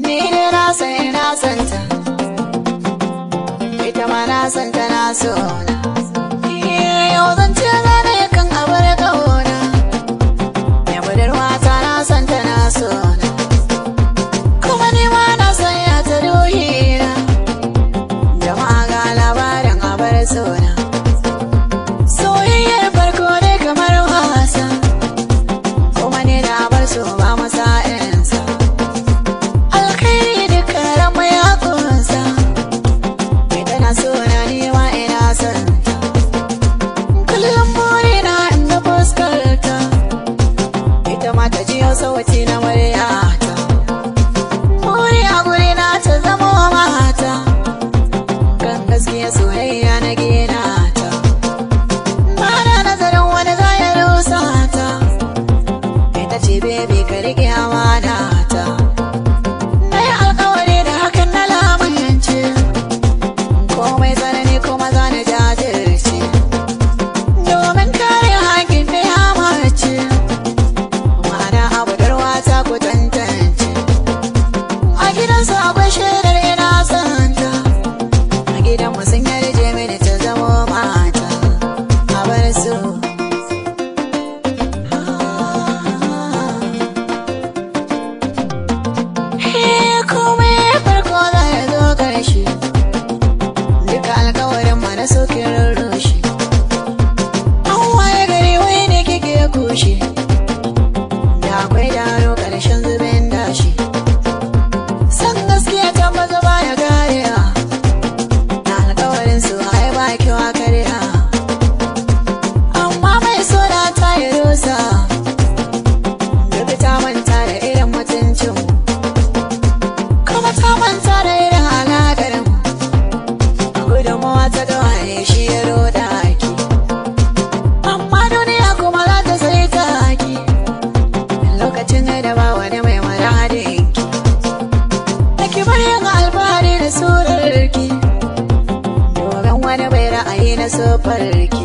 Ni ne na sai na santa, ita ma na santa na so na. Yau zan ce zane kan abar ƙauna, ya budurwa ta na santa na so na. Kuma ni ma na sanya ta ruhina, jama'a ga labarin abar so na. Soyayyar farko ne kamar wasa, kuma ne da abar so ba masa'insa. Alkhairi duka rama ya kunsa, ita na so na nema ina santa. Kullum burina inda fuskarta, ita ma ta jiyo sauti na muryata. Buri a gurina ta zama mata, kan gaskiya soyayya na gina ta. Bana nazarin wani za ya rusa ta, ita ce bebe ka rike amana ta. Na yi alkawari da hakan na lamunce, komai tsanani kuma za na jajirce, domin kare haƙƙin da ya mace. Ma'ana abu darwa ta ku tantance, a gidansu akwai shaidar ina santa, a gidanmu sun yarje mini ta zamo mata. A bar su komai farko za ya zo ƙarshe, duka alkawarin mana sokin rurrushe. An waye gari wai ne kike kushe, da akwai daro ƙarshen zubin dashi. San gaskiya ta maza baya garewa, na alkawarin su ai ba kiwa karya. Amma mai soda ta yi rusa, duk ta manta da irin mutuncinmu, kuma ta manta da irin alaƙarmu. Gudunmawa ta gawaye shi ya roda ki, amma duniya kuma za ta sai ta ki, lokacin da ba wani mai muradinki. Da ki bar yin alfahari da surarki, domin wani bai ra'ayi na sofarki.